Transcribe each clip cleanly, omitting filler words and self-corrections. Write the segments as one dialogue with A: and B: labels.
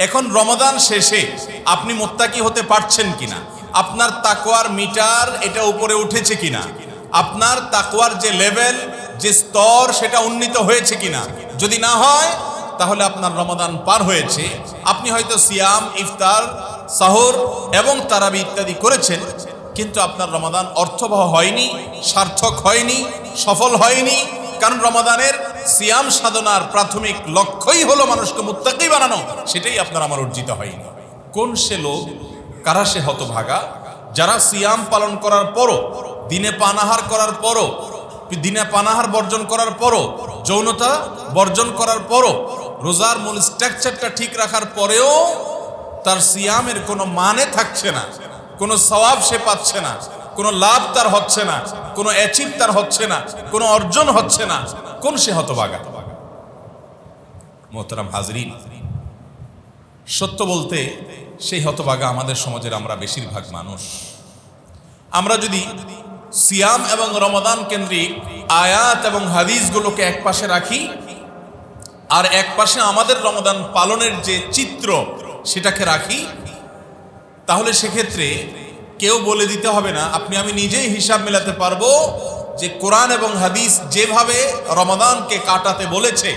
A: এখন রমাদান শেষে আপনি মুত্তাকি হতে পারছেন কিনা, আপনার তাকওয়ার মিটার এটা উপরে উঠেছে কিনা, আপনার তাকওয়ার যে লেভেল যে স্তর সেটা উন্নীত হয়েছে কিনা, যদি না হয় তাহলে আপনার রমাদান পার হয়েছে। আপনি হয়তো সিয়াম, ইফতার, সাহর এবং তারাবি ইত্যাদি করেছেন, কিন্তু আপনার রমাদান অর্থবহ হয়নি, সার্থক হয়নি, সফল হয়নি। কারণ রমাদানের সিয়াম সাধনার প্রাথমিক লক্ষ্যই হলো মানুষকে মুত্তাকি বানানো, সেটাই আপনার আমার অর্জিত হয়নি। কোন সে লোক, কারা সে হতভাগা যারা সিয়াম পালন করার পরও, দিনে পানাহার করার পরও, দিনে পানাহার বর্জন করার পরও, যৌনতা বর্জন করার পরও, রোজার মূল স্ট্রাকচারটা ঠিক রাখার পরেও তার সিয়ামের কোনো মানে থাকছে না, কোনো সওয়াব সে পাচ্ছে না, কোনো লাভ তার হচ্ছে না, কোনো অ্যাচিভ তার হচ্ছে না, কোনো অর্জন হচ্ছে না। কোন সে হতভাগা? মোহতারাম হাজরিন, সত্য বলতে সেই হতভাগা আমাদের সমাজের আমরা বেশিরভাগ মানুষ। আমরা যদি সিয়াম এবং রমাদান কেন্দ্রিক আয়াত এবং হাদিসগুলোকে এক পাশে রাখি আর এক পাশে আমাদের রমাদান পালনের যে চিত্র সেটাকে রাখি, তাহলে সেক্ষেত্রে কেউ বলে দিতে হবে না, আপনি আমি নিজেই হিসাব মেলাতে পারবো যে কোরআন এবং হাদিস যেভাবে রমাদানকে কাটাতে বলেছে,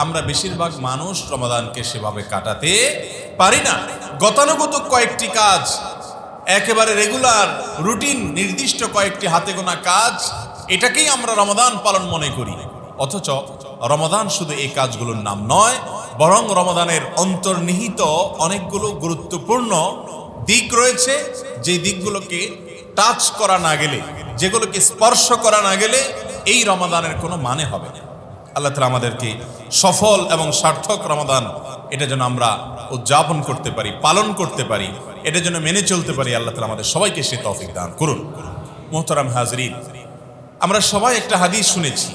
A: আমরা বেশিরভাগ মানুষ রমাদানকে সেভাবে কাটাতে পারি না। গতানুগতিক কয়েকটি কাজ, একেবারে রেগুলার রুটিন নির্দিষ্ট কয়েকটি হাতে গোনা কাজ, এটাকেই আমরা রমাদান পালন মনে করি। অথচ রমাদান শুধু এই কাজগুলোর নাম নয়, বরং রমাদানের অন্তর্নিহিত অনেকগুলো গুরুত্বপূর্ণ দিক রয়েছে, যে দিকগুলোকে টাচ করা না গেলে, যেগুলোকে স্পর্শ করা না গেলে এই রমাদানের কোনো মানে হবে না। আল্লাহ তাআলা আমাদেরকে সফল এবং সার্থক রমাদান এটা যেন আমরা উদযাপন করতে পারি, পালন করতে পারি, এটা যেন মেনে চলতে পারি। আল্লাহ তাআলা আমাদের সবাইকে সে তৌফিক দান করুন। মুহতারাম হাজরিন, আমরা সবাই একটা হাদিস শুনেছি।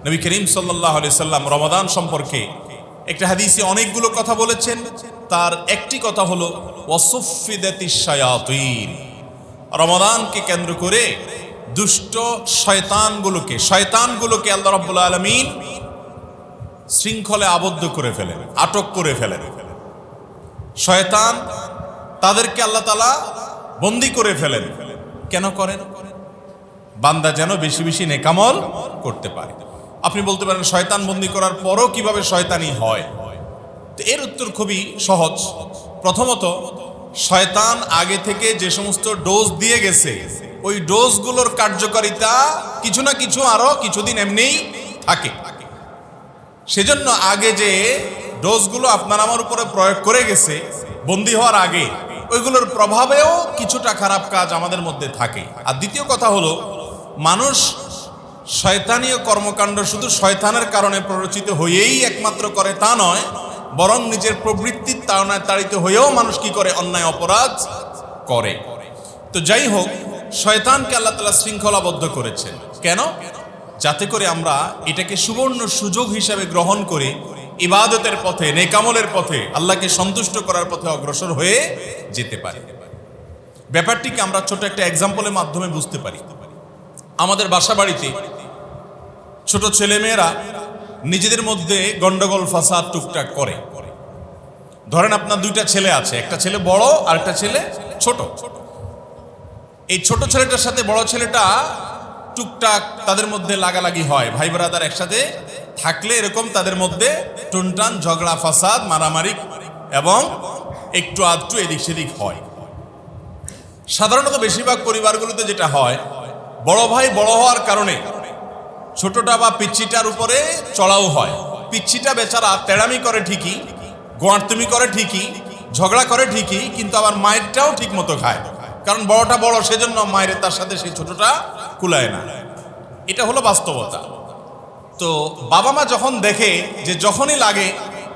A: নবী করিম সাল্লাল্লাহু আলাইহি সাল্লাম রমাদান সম্পর্কে একটা হাদিসে অনেকগুলো কথা বলেছেন। তার একটি কথা হলো ওয়াসুফিদাতিশ শায়াতিন, রমাদানকে কেন্দ্র করে দুষ্ট শয়তানগুলোকে আল্লাহ রাব্বুল আলামিন শৃঙ্খলে আবদ্ধ করে ফেলেন, আটক করে ফেলেন। শয়তান তাদেরকে আল্লাহ তাআলা বন্দী করে ফেলেন। কেন করেন? বান্দা যেন বেশি বেশি নেকামল করতে পারে। আপনি বলতে পারেন শয়তান বন্দী করার পরও কিভাবে শয়তানি হয়? তো এর উত্তর খুবই সহজ। প্রথমত, শয়তান আগে থেকে যে সমস্ত ডোজ দিয়ে গেছে, ওই ডোজগুলোর কার্যকারিতা কিছু না কিছু আরো কিছুদিন এমনিই থাকে। সেজন্য আগে যে ডোজগুলো আপনার আমার উপরে প্রয়োগ করে গেছে বন্দী হওয়ার আগে, ওইগুলোর প্রভাবেও কিছুটা খারাপ কাজ আমাদের মধ্যে থাকে। আর দ্বিতীয় কথা হলো, মানুষ শয়তানীয় কর্মকাণ্ড শুধু শয়তানের কারণে প্ররোচিত হয়েই একমাত্র করে তা নয়, বরং নিজের প্রবৃত্তির তাড়নায় তাড়িত হয়েও মানুষ কি করে? অন্যায় অপরাধ করে। তো যাই হোক, শয়তানকে আল্লাহ তাআলা শৃঙ্খলাবদ্ধ করেছেন। কেন? যাতে করে আমরা এটাকে সুবর্ণ সুযোগ হিসাবে গ্রহণ করে ইবাদতের পথে, নেকামলের পথে, আল্লাহকে সন্তুষ্ট করার পথে অগ্রসর হয়ে যেতে পারি। ব্যাপারটিকে আমরা ছোট একটা এক্সাম্পলের মাধ্যমে বুঝতে পারি। আমাদের বাসা বাড়িতে ছোট ছেলেমেয়েরা নিজেদের মধ্যে গন্ডগোল ফাসাদ টুকটাক করে। ধরেন আপনার দুইটা ছেলে আছে, একটা ছেলে বড় আর একটা ছেলে ছোট। এই ছোট ছেলেটার সাথে বড় ছেলেটা টুকটাক তাদের মধ্যে লাগালাগি হয়। ভাই ব্রাদার একসাথে থাকলে এরকম তাদের মধ্যে টুনটান, ঝগড়া, ফাসাদ, মারামারি এবং একটু আধটু এদিক সেদিক হয়। সাধারণত বেশিরভাগ পরিবারগুলোতে যেটা হয়, বড় ভাই বড় হওয়ার কারণে ছোটটা বা পিচ্ছিটার উপরে চড়াও হয়। পিচ্ছিটা বেচারা তেড়ামি করে ঠিকই, গোয়ার্তুমি করে ঠিকই, ঝগড়া করে ঠিকই, কিন্তু আবার মায়েরটাও ঠিক মতো খায়। কারণ বড়টা বড়, সেজন্য মায়ের তার সাথে সেই ছোটটা কুলায় না। এটা হলো বাস্তবতা। তো বাবা মা যখন দেখে যে যখনই লাগে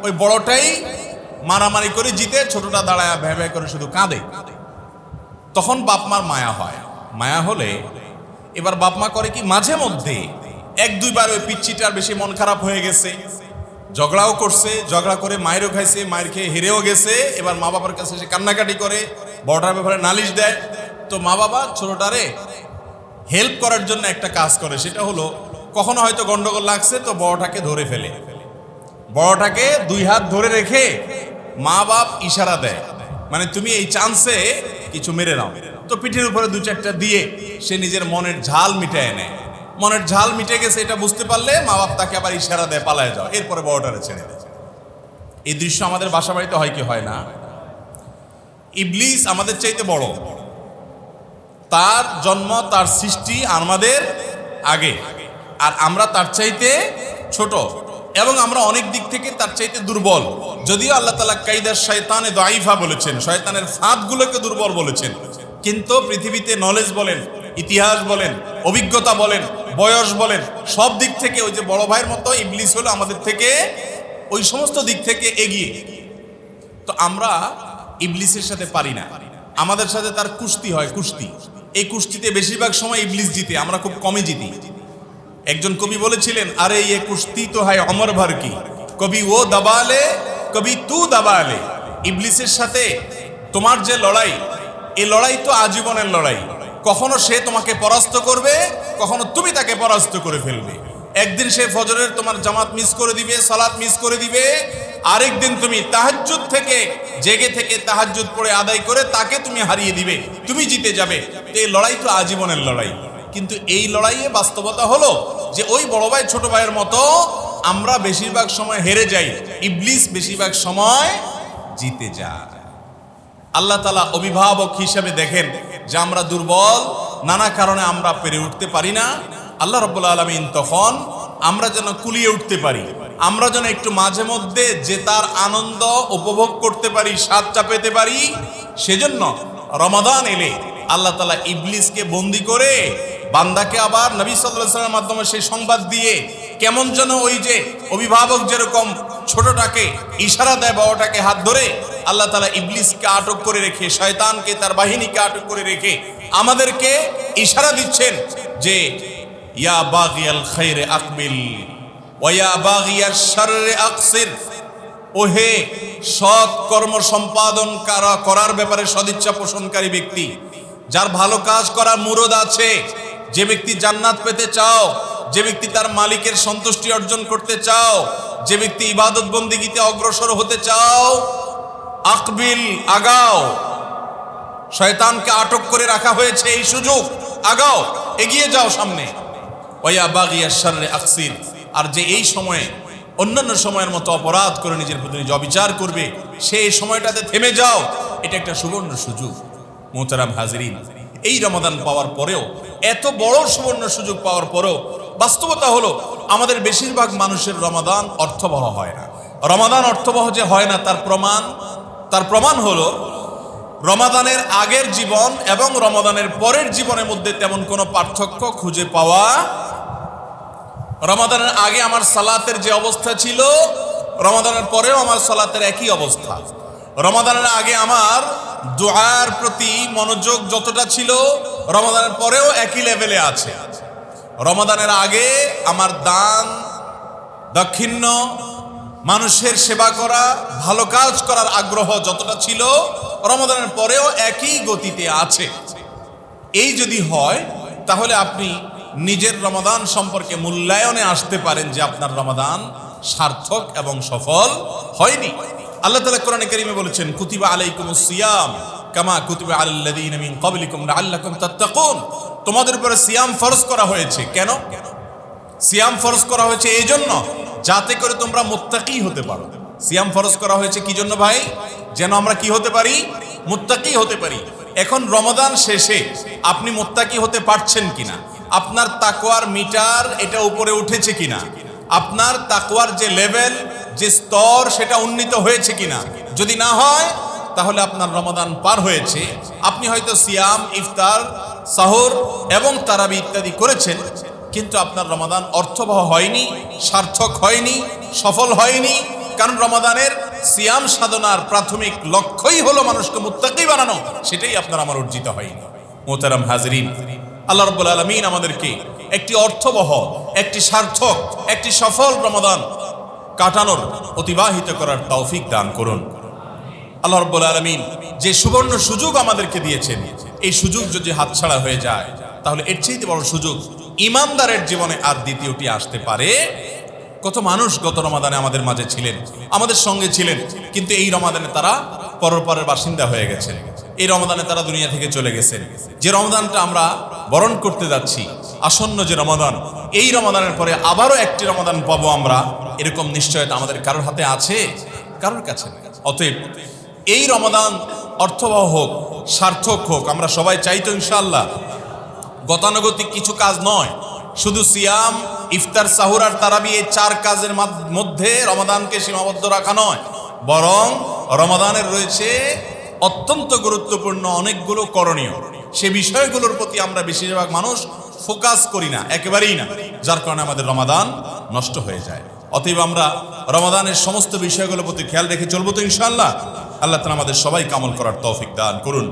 A: ওই বড়টাই মারামারি করে জিতে, ছোটটা দাঁড়ায় ভ্যা ভ্যা করে শুধু কাঁদে, তখন বাপ মার মায়া হয়। মায়া হলে এবার বাপ মা করে কি, মাঝে মধ্যে এক দুইবার ওই পিচ্ছিটার বেশি মন খারাপ হয়ে গেছে, ঝগড়াও করছে, ঝগড়া করে মায়েরও খাইছে, মায়ের খেয়ে হেরেও গেছে, এবার মা বাবার কাছে সে কান্নাকাটি করে, বড়টার ব্যাপারে নালিশ দেয়। তো মা বাবা ছোটটারে হেল্প করার জন্য একটা কাজ করে, সেটা হলো কখনো হয়তো গন্ডগোল লাগছে তো বড়টাকে ধরে ফেলে, বড়টাকে দুই হাত ধরে রেখে মা বাপ ইশারা দেয়, মানে তুমি এই চান্সে কিছু মেরে নাও, তো পিঠের উপরে দু চারটা দিয়ে সে নিজের মনের ঝাল মিটায় নেয়। মনের ঝাল মিটে গেছে এটা বুঝতে পারলে মা বাপ তাকে আবার ইশারা দেয় পালায় যাও, এরপরে বড়টারে ছেড়ে দেয়। এই দৃশ্য আমাদের বাসা বাড়িতে হয় কি হয় না? ইবলিস আমাদের চাইতে বড়, তার জন্ম তার সৃষ্টি আমাদের আগে, আর আমরা তার চাইতে ছোট, এবং আমরা অনেক দিক থেকে তার চাইতে দুর্বল। যদিও আল্লাহ তাআলা কাইদার শয়তানে দাইফা বলেছেন, শয়তানের ফাঁদগুলোকে দুর্বল বলেছেন, কিন্তু পৃথিবীতে নলেজ বলেন, ইতিহাস বলেন, অভিজ্ঞতা বলেন, বয়স বলেন, সব দিক থেকে ওই যে বড় ভাইয়ের মতো ইবলিস হলো আমাদের থেকে ওই সমস্ত দিক থেকে এগিয়ে। তো আমরা ইবলিসের সাথে পারি না, আমাদের সাথে তার কুস্তি হয়, কুস্তি। এই কুস্তিতে বেশিরভাগ সময় ইবলিস জিতে, আমরা খুব কমই জিতি। একজন কবি বলেছিলেন, আরে ये কুস্তি তো হয় অমর ভর কি, কবি ও দাবালে কবি তু দাবালে। ইবলিসের সাথে তোমার যে লড়াই, এই লড়াই তো আজীবনের লড়াই। কখনো সে তোমাকে পরাস্ত করবে, কখনো তুমি তাকে পরাস্ত করে ফেলবে। একদিন সে ফজরের তোমার জামাত মিস করে দিবে, সালাত মিস করে দিবে, আরেকদিন তুমি তাহাজ্জুদ থেকে জেগে থেকে তাহাজ্জুদ পড়ে আদায় করে তাকে তুমি হারিয়ে দিবে, তুমি জিতে যাবে। তো এই লড়াই তো আজীবনের লড়াই। কিন্তু এই লড়াইয়ে বাস্তবতা হলো যে ওই বড় ভাই ছোট ভাইয়ের মতো আমরা বেশিরভাগ সময় হেরে যাই, ইবলিস বেশিরভাগ সময় জিতে যায়। আল্লাহ তাআলা অভিভাবক হিসেবে দেখেন যে আমরা দুর্বল, নানা কারণে আমরা পেরে উঠতে পারি না। আল্লাহ রাব্বুল আলামিন তখন আমরা যেন কুলিয়ে উঠতে পারি, আমরা যেন একটু মাঝে মধ্যে যে তার আনন্দ উপভোগ করতে পারি, স্বাদটা পেতে পারি, সেজন্য রমাদান এলে আল্লাহ তাআলা ইবলিসকে বন্দী করে বান্দাকে আবার নবী সাল্লাল্লাহু আলাইহি ওয়াসাল্লামের মাধ্যমে সেই সংবাদ দিয়ে, কেমন যেন ওই যে অভিভাবক যেরকম ছোটটাকে ইশারা দেয় বড়টাকে হাত ধরে, আল্লাহ তাআলা ইবলিসকে আটক করে রেখে, শয়তানকে তার বাহিনীকে আটক করে রেখে আমাদেরকে ইশারা দিচ্ছেন যে ইয়া বাগিয়াল খায়রে আকবিল ওয়া ইয়া বাগিয়াশ শাররে আকসির। ওহে সৎ কর্ম সম্পাদন করার ব্যাপারে সদিচ্ছা পোষণকারী ব্যক্তি, যার ভালো কাজ করার মুরদ আছে, যে ব্যক্তি জান্নাত পেতে চাও, যে ব্যক্তি তার মালিকের সন্তুষ্টি অর্জন করতে চাও, যে ব্যক্তি ইবাদত বন্দেগীতে অগ্রসর হতে চাও, আকবিল আগাও। শয়তানকে আটক করে রাখা হয়েছে এই সুযোগ, আগাও, এগিয়ে যাও সামনে। ওয়া বাগিয়াশ শাররে আকসির। আর যে এই সময়ে অন্যান্য সময়ের মতো অপরাধ করে নিজের প্রতি নিজে অবিচার করবে, সেই সময়টাতে থেমে যাও। এটা একটা সুবর্ণ সুযোগ। মোহতারাম হাজিরিন, এই রমাদান পাওয়ার পরেও, এত বড় সুবর্ণ সুযোগ পাওয়ার পরেও বাস্তবতা হলো আমাদের বেশিরভাগ মানুষের রমাদান অর্থবহ হয় না। রমাদান অর্থবহ যে হয় না তার প্রমাণ হলো রমাদানের আগের জীবন এবং রমাদানের পরের জীবনের মধ্যে তেমন কোনো পার্থক্য খুঁজে পাওয়া। রমাদানের আগে আমার সালাতের যে অবস্থা ছিল, রমাদানের পরেও আমার সালাতের একই অবস্থা। রমাদানের আগে আমার দুআর প্রতি মনোযোগ যতটা ছিল, রমাদানের পরেও একই লেভেলে আছে। রমাদানের আগে আমার দান দাক্ষিণ্য, মানুষের সেবা করা, ভালো কাজ করার আগ্রহ যতটা ছিল, রমাদানের পরেও একই গতিতে আছে। এই যদি হয় তাহলে আপনি নিজের রমাদান সম্পর্কে মূল্যায়নে আসতে পারেন যে আপনার রমাদান সার্থক এবং সফল হয়নি। আল্লাহ তাআলা কোরআনে কারীমে বলেছেন, কুতিবা আলাইকুমুস সিয়াম কামা কুতিবা আলাল্লাযীনা মিন ক্বাবলিকুম লাআল্লাকুম তাত্তাকুন। তোমাদের উপরে সিয়াম ফরজ করা হয়েছে। কেন সিয়াম ফরজ করা হয়েছে? এই জন্য যাতে করে তোমরা মুত্তাকি হতে পারো। সিয়াম ফরজ করা হয়েছে কি জন্য ভাই? যেন আমরা কি হতে পারি? মুত্তাকি হতে পারি। এখন রমাদান শেষে আপনি মুত্তাকি হতে পারছেন কিনা, আপনার তাকওয়ার মিটার এটা উপরে উঠেছে কিনা, আপনার তাকওয়ার যে লেভেল, যে স্তর, সেটা উন্নীত হয়েছে কিনা, যদি না হয় তাহলে আপনার রমাদান পার হয়েছে। আপনি হয়তো সিয়াম, ইফতার, সাহর এবং তারাবি ইত্যাদি করেছেন, কিন্তু আপনার রমাদান অর্থবহ হয়নি, সার্থক হয়নি, সফল হয়নি। কারণ রমাদানের সিয়াম সাধনার প্রাথমিক লক্ষ্যই হলো মানুষকে মুত্তাকি বানানো, সেটাই আপনার আমার অর্জিত হয়নি। মোহতারাম হাজরিন, আল্লাহ রাব্বুল আলামিন আমাদেরকে একটি অর্থবহ, একটি সার্থক, একটি সফল রমাদান কাটানোর, অতিবাহিত করার তৌফিক দান করুন। আল্লাহ রাব্বুল আলামিন যে সুবর্ণ সুযোগ আমাদেরকে দিয়েছেন, এই সুযোগ যদি হাতছাড়া হয়ে যায় তাহলে এর চেয়ে বড় সুযোগ ঈমানদারের জীবনে আর দ্বিতীয়টি আসতে পারে কত মানুষ গত রমাদানে আমাদের মাঝে ছিলেন, আমাদের সঙ্গে ছিলেন, কিন্তু এই রমাদানে তারা পরপরের বাসিন্দা হয়ে গেছেন। এই রমাদানে তারা দুনিয়া থেকে চলে গেছেন। যে রমাদানটা আমরা বরণ করতে যাচ্ছি, আসন্ন যে রমাদান, এই রমাদানের পরে আবারও একটি রমাদান পাবো আমরা, এরকম নিশ্চয়তা আমাদের কারোর হাতে আছে? কারোর কাছে না। অতএব এই রমাদান অর্থবহ হোক, সার্থক হোক, আমরা সবাই চাই তো ইনশাআল্লাহ। গতানুগতিক কিছু কাজ নয়, শুধু সিয়াম, ইফতার, সাহুর আর তারাবি, এই 4 কাজের মধ্যে রমাদানকে সীমাবদ্ধ রাখা নয়, বরং রমাদানের রয়েছে অত্যন্ত গুরুত্বপূর্ণ অনেকগুলো করণীয়। সে বিষয়গুলোর প্রতি আমরা বেশিরভাগ মানুষ ফোকাস করি না, একেবারেই না, যার কারণে আমাদের রমাদান নষ্ট হয়ে যায়। অতএব আমরা রমাদানের সমস্ত বিষয়গুলোর প্রতি খেয়াল রেখে চলবো তো ইনশাআল্লাহ। আল্লাহ তাআলা আমাদের সবাইকে আমল করার তৌফিক দান করুন।